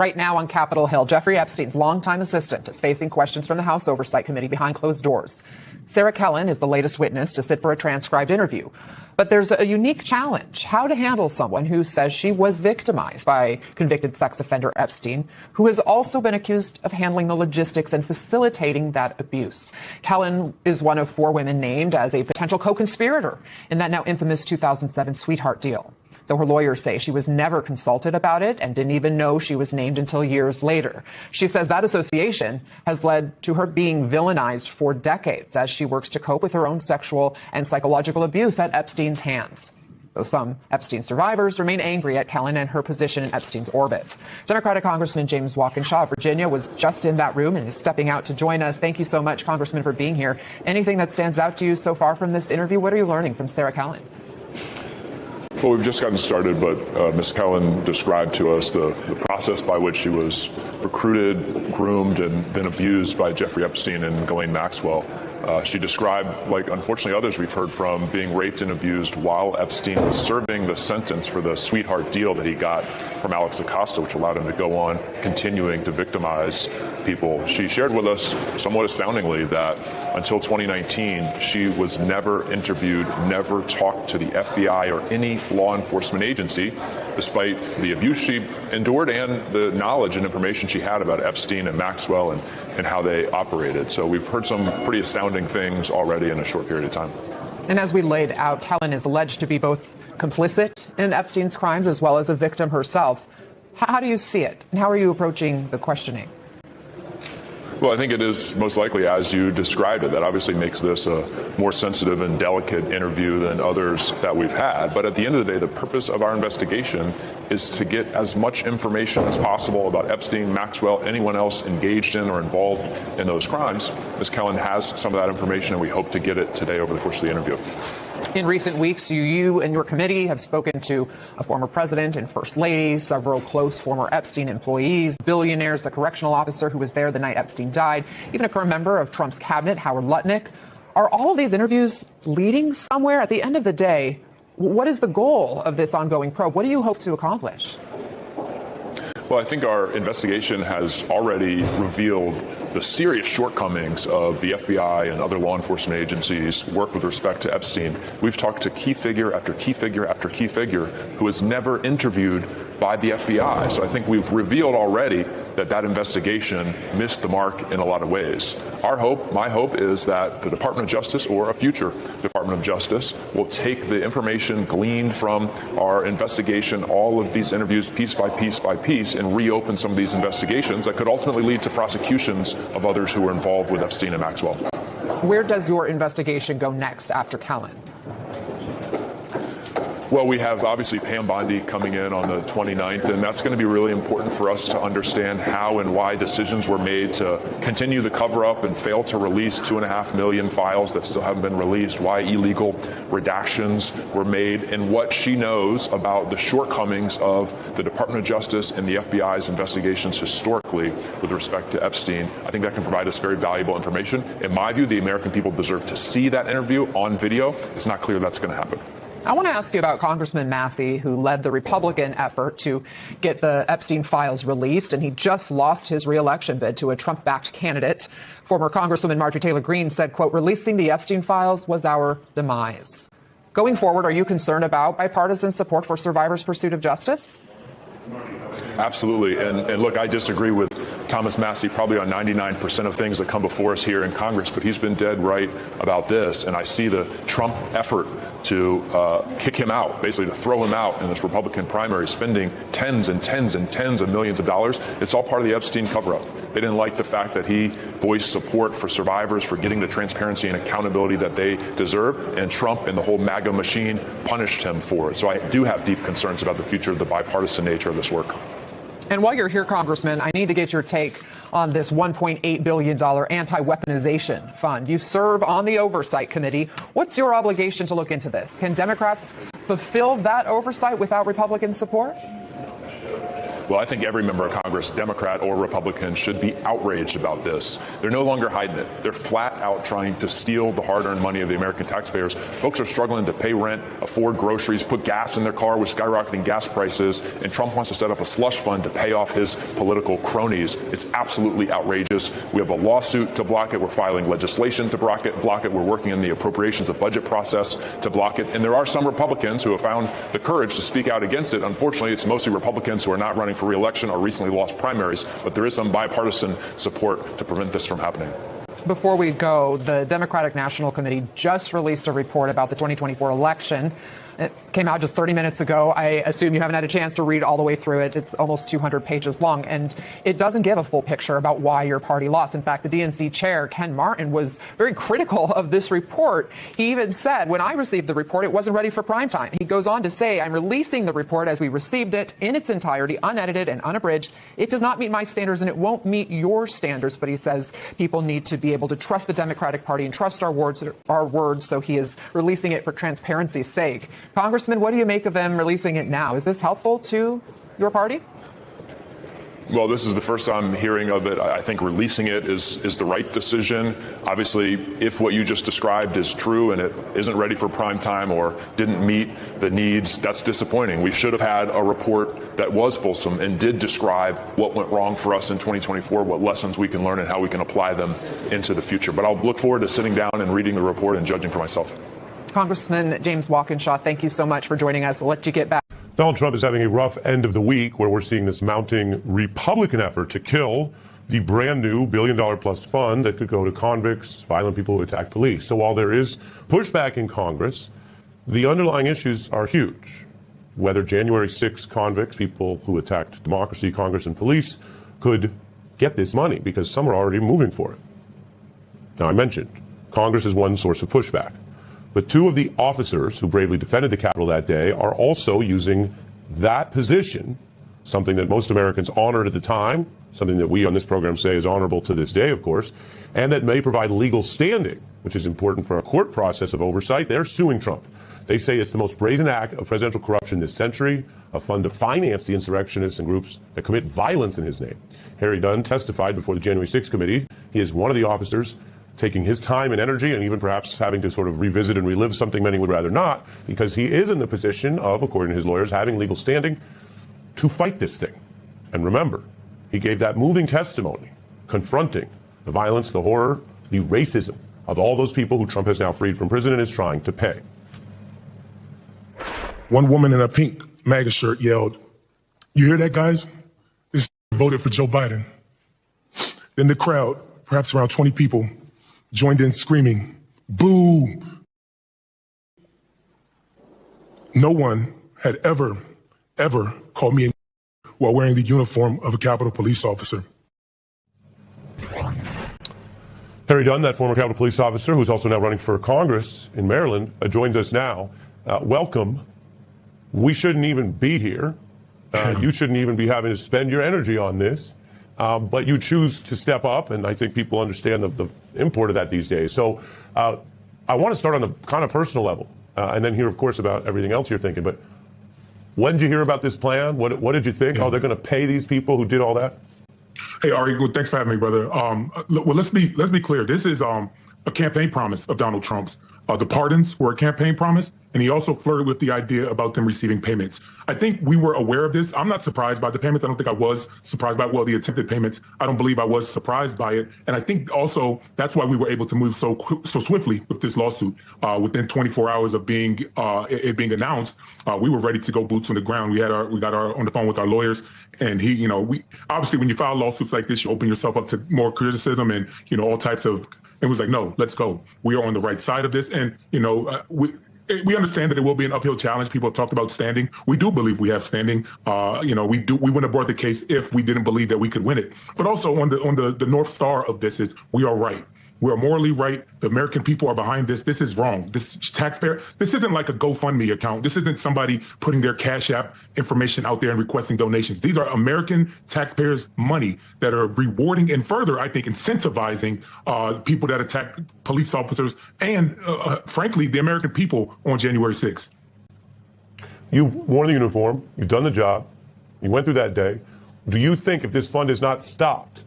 Right now on Capitol Hill, Jeffrey Epstein's longtime assistant is facing questions from the House Oversight Committee behind closed doors. Sarah Kellen is the latest witness to sit for a transcribed interview. But there's a unique challenge: how to handle someone who says she was victimized by convicted sex offender Epstein, who has also been accused of handling the logistics and facilitating that abuse. Kellen is one of 4 women named as a potential co-conspirator in that now infamous 2007 sweetheart deal, though her lawyers say she was never consulted about it and didn't even know she was named until years later. She says that association has led to her being villainized for decades as she works to cope with her own sexual and psychological abuse at Epstein's hands. Though some Epstein survivors remain angry at Kellen and her position in Epstein's orbit. Democratic Congressman James Walkinshaw of Virginia was just in that room and is stepping out to join us. Thank you so much, Congressman, for being here. Anything that stands out to you so far from this interview? What are you learning from Sarah Kellen? Well, we've just gotten started, but Ms. Kellen described to us the process by which she was recruited, groomed, and then abused by Jeffrey Epstein and Ghislaine Maxwell. She described, like unfortunately others we've heard from, being raped and abused while Epstein was serving the sentence for the sweetheart deal that he got from Alex Acosta, which allowed him to go on continuing to victimize people. She shared with us, somewhat astoundingly, that until 2019, she was never interviewed, never talked to the FBI or any law enforcement agency, despite the abuse she endured and the knowledge and information she had about Epstein and Maxwell and how they operated. So we've heard some pretty astounding things already in a short period of time. And as we laid out, Kellen is alleged to be both complicit in Epstein's crimes as well as a victim herself. How do you see it? And how are you approaching the questioning? Well, I think it is most likely as you described it. That obviously makes this a more sensitive and delicate interview than others that we've had. But at the end of the day, the purpose of our investigation is to get as much information as possible about Epstein, Maxwell, anyone else engaged in or involved in those crimes. Ms. Kellen has some of that information, and we hope to get it today over the course of the interview. In recent weeks, you and your committee have spoken to a former president and first lady, several close former Epstein employees, billionaires, a correctional officer who was there the night Epstein died, even a current member of Trump's cabinet, Howard Lutnick. Are all of these interviews leading somewhere? At the end of the day, what is the goal of this ongoing probe? What do you hope to accomplish? Well, I think our investigation has already revealed the serious shortcomings of the FBI and other law enforcement agencies' work with respect to Epstein. We've talked to key figure after key figure after key figure who was never interviewed by the FBI. So I think we've revealed already that investigation missed the mark in a lot of ways. Our hope, my hope, is that the Department of Justice or a future Department of Justice will take the information gleaned from our investigation, all of these interviews piece by piece by piece, and reopen some of these investigations that could ultimately lead to prosecutions of others who were involved with Epstein and Maxwell. Where does your investigation go next after Kellen? Well, we have obviously Pam Bondi coming in on the 29th, and that's going to be really important for us to understand how and why decisions were made to continue the cover-up and fail to release 2.5 million files that still haven't been released, why illegal redactions were made, and what she knows about the shortcomings of the Department of Justice and the FBI's investigations historically with respect to Epstein. I think that can provide us very valuable information. In my view, the American people deserve to see that interview on video. It's not clear that's going to happen. I want to ask you about Congressman Massey, who led the Republican effort to get the Epstein files released, and he just lost his reelection bid to a Trump-backed candidate. Former Congresswoman Marjorie Taylor Greene said, quote, "Releasing the Epstein files was our demise." Going forward, are you concerned about bipartisan support for survivors' pursuit of justice? Absolutely. And look, I disagree with Thomas Massey probably on 99% of things that come before us here in Congress, but he's been dead right about this. And I see the Trump effort to kick him out, basically to throw him out in this Republican primary, spending tens and tens and tens of millions of dollars. It's all part of the Epstein cover-up. They didn't like the fact that he voiced support for survivors, for getting the transparency and accountability that they deserve, and Trump and the whole MAGA machine punished him for it. So I do have deep concerns about the future of the bipartisan nature of this work. And while you're here, Congressman, I need to get your take on this $1.8 billion anti-weaponization fund. You serve on the Oversight Committee. What's your obligation to look into this? Can Democrats fulfill that oversight without Republican support? Well, I think every member of Congress, Democrat or Republican, should be outraged about this. They're no longer hiding it. They're flat out trying to steal the hard-earned money of the American taxpayers. Folks are struggling to pay rent, afford groceries, put gas in their car with skyrocketing gas prices, and Trump wants to set up a slush fund to pay off his political cronies. It's absolutely outrageous. We have a lawsuit to block it. We're filing legislation to block it. We're working in the appropriations and budget process to block it. And there are some Republicans who have found the courage to speak out against it. Unfortunately, it's mostly Republicans who are not running for re-election or recently lost primaries, but there is some bipartisan support to prevent this from happening. Before we go, the Democratic National Committee just released a report about the 2024 election. It came out just 30 minutes ago. I assume you haven't had a chance to read all the way through it. It's almost 200 pages long, and it doesn't give a full picture about why your party lost. In fact, the DNC chair, Ken Martin, was very critical of this report. He even said, when I received the report, it wasn't ready for prime time. He goes on to say, I'm releasing the report as we received it in its entirety, unedited and unabridged. It does not meet my standards, and it won't meet your standards. But he says people need to be able to trust the Democratic Party and trust our words. So he is releasing it for transparency's sake. Congressman, what do you make of them releasing it now? Is this helpful to your party? Well, this is the first I'm hearing of it. I think releasing it is the right decision. Obviously, if what you just described is true and it isn't ready for prime time or didn't meet the needs, that's disappointing. We should have had a report that was fulsome and did describe what went wrong for us in 2024, what lessons we can learn and how we can apply them into the future. But I'll look forward to sitting down and reading the report and judging for myself. Congressman James Walkinshaw, thank you so much for joining us. We'll let you get back. Donald Trump is having a rough end of the week where we're seeing this mounting Republican effort to kill the brand new billion-dollar-plus fund that could go to convicts, violent people who attack police. So while there is pushback in Congress, the underlying issues are huge. Whether January 6 convicts, people who attacked democracy, Congress, and police, could get this money because some are already moving for it. Now, I mentioned Congress is one source of pushback. But two of the officers who bravely defended the Capitol that day are also using that position, something that most Americans honored at the time, something that we on this program say is honorable to this day, of course, and that may provide legal standing, which is important for a court process of oversight. They're suing Trump. They say it's the most brazen act of presidential corruption this century, a fund to finance the insurrectionists and groups that commit violence in his name. Harry Dunn testified before the January 6th committee. He is one of the officers taking his time and energy and even perhaps having to sort of revisit and relive something many would rather not, because he is in the position of, according to his lawyers, having legal standing to fight this thing. And remember, he gave that moving testimony confronting the violence, the horror, the racism of all those people who Trump has now freed from prison and is trying to pay. One woman in a pink MAGA shirt yelled, "You hear that, guys? This voted for Joe Biden." Then the crowd, perhaps around 20 people, joined in screaming, "Boo!" No one had ever called me while wearing the uniform of a Capitol Police officer. Harry Dunn, that former Capitol Police officer, who's also now running for Congress in Maryland, joins us now. Welcome. We shouldn't even be here. You shouldn't even be having to spend your energy on this. But you choose to step up, and I think people understand the import of that these days. So I want to start on the kind of personal level, and then hear, of course, about everything else you're thinking. But when did you hear about this plan? What did you think? Yeah. Oh, they're going to pay these people who did all that? Hey, Ari, well, thanks for having me, brother. Well, let's be clear. This is a campaign promise of Donald Trump's. The pardons were a campaign promise, and he also flirted with the idea about them receiving payments. I think we were aware of this. I'm not surprised by the payments. I don't think I was surprised by, well, the attempted payments. I don't believe I was surprised by it. And I think also that's why we were able to move so swiftly with this lawsuit. Within 24 hours of it being announced, we were ready to go boots on the ground. We got on the phone with our lawyers, and we obviously, when you file lawsuits like this, you open yourself up to more criticism and all types of. It was like, no, let's go. We are on the right side of this. And, we understand that it will be an uphill challenge. People have talked about standing. We do believe we have standing. We wouldn't have brought the case if we didn't believe that we could win it. But also on the North Star of this is we are right. We are morally right. The American people are behind this. This is wrong. This taxpayer, this isn't like a GoFundMe account. This isn't somebody putting their Cash App information out there and requesting donations. These are American taxpayers' money that are rewarding and further, I think, incentivizing people that attack police officers and, frankly, the American people on January 6th. You've worn the uniform. You've done the job. You went through that day. Do you think if this fund is not stopped,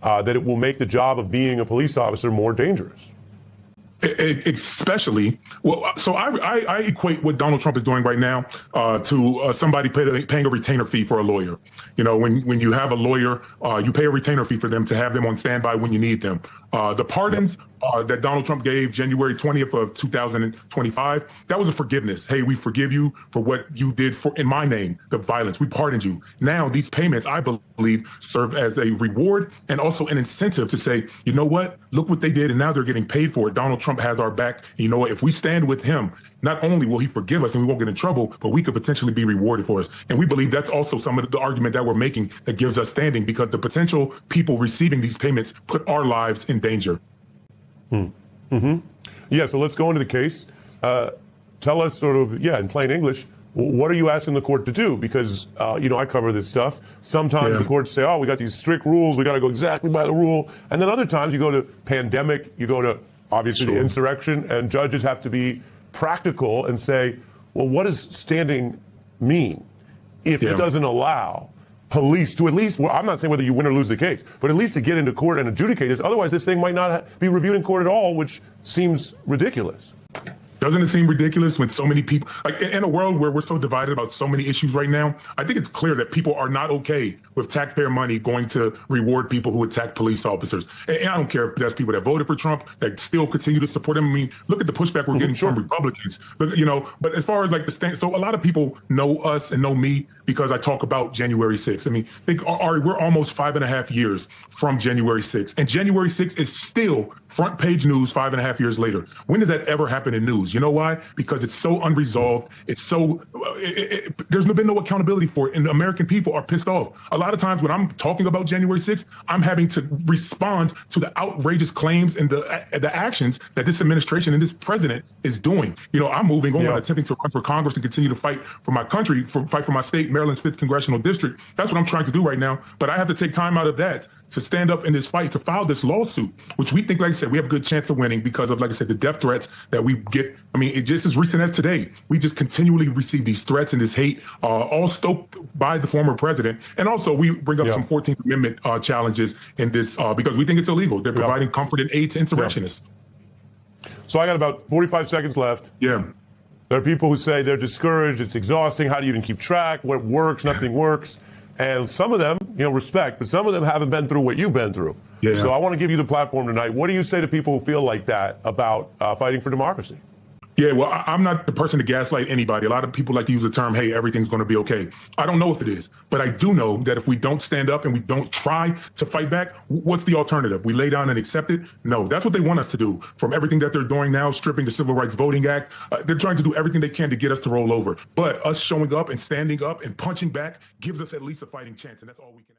that it will make the job of being a police officer more dangerous? Especially, well, so I equate what Donald Trump is doing right now to somebody paying a retainer fee for a lawyer. You know, when you have a lawyer, you pay a retainer fee for them to have them on standby when you need them. The pardons that Donald Trump gave January 20th of 2025, that was a forgiveness. Hey, we forgive you for what you did in my name, the violence. We pardoned you. Now, these payments, I believe, serve as a reward and also an incentive to say, you know what? Look what they did, and now they're getting paid for it. Donald Trump has our back. And you know what? If we stand with him, not only will he forgive us and we won't get in trouble, but we could potentially be rewarded for us. And we believe that's also some of the argument that we're making that gives us standing, because the potential people receiving these payments put our lives in danger. Yeah, so let's go into the case. Tell us sort of, in plain English, what are you asking the court to do? Because, I cover this stuff. Sometimes the courts say, we got these strict rules. We got to go exactly by the rule. And then other times you go to pandemic, you go to, obviously, the insurrection, and judges have to be practical and say, well, what does standing mean if it doesn't allow police to at least, I'm not saying whether you win or lose the case, but at least to get into court and adjudicate this. Otherwise, this thing might not be reviewed in court at all, which seems ridiculous. Doesn't it seem ridiculous when so many people, like in a world where we're so divided about so many issues right now? I think it's clear that people are not okay with taxpayer money going to reward people who attack police officers. And I don't care if that's people that voted for Trump that still continue to support him. I mean, look at the pushback we're getting from Republicans. But as far as like the stand, so a lot of people know us and know me because I talk about January 6th. I mean, we're almost 5.5 years from January 6th, and January 6th is still front page news 5.5 years later. When does that ever happen in news? You know why? Because it's so unresolved. It's so there's been no accountability for it, and the American people are pissed off. A lot of times when I'm talking about January 6th, I'm having to respond to the outrageous claims and the actions that this administration and this president is doing. I'm moving on, attempting to run for Congress and continue to fight for my country, fight for my state, Maryland's 5th congressional district. That's what I'm trying to do right now. But I have to take time out of that to stand up in this fight, to file this lawsuit, which we think, like I said, we have a good chance of winning because of, like I said, the death threats that we get. I mean, it just as recent as today, we just continually receive these threats and this hate, all stoked by the former president. And also we bring up some 14th Amendment challenges in this because we think it's illegal. They're providing comfort and aid to insurrectionists. So I got about 45 seconds left. Yeah. There are people who say they're discouraged, it's exhausting, how do you even keep track, what works, nothing works. And some of them, respect, but some of them haven't been through what you've been through. Yeah. So I want to give you the platform tonight. What do you say to people who feel like that about fighting for democracy? Yeah, well, I'm not the person to gaslight anybody. A lot of people like to use the term, hey, everything's going to be okay. I don't know if it is, but I do know that if we don't stand up and we don't try to fight back, what's the alternative? We lay down and accept it? No, that's what they want us to do. From everything that they're doing now, stripping the Civil Rights Voting Act, they're trying to do everything they can to get us to roll over. But us showing up and standing up and punching back gives us at least a fighting chance, and that's all we can.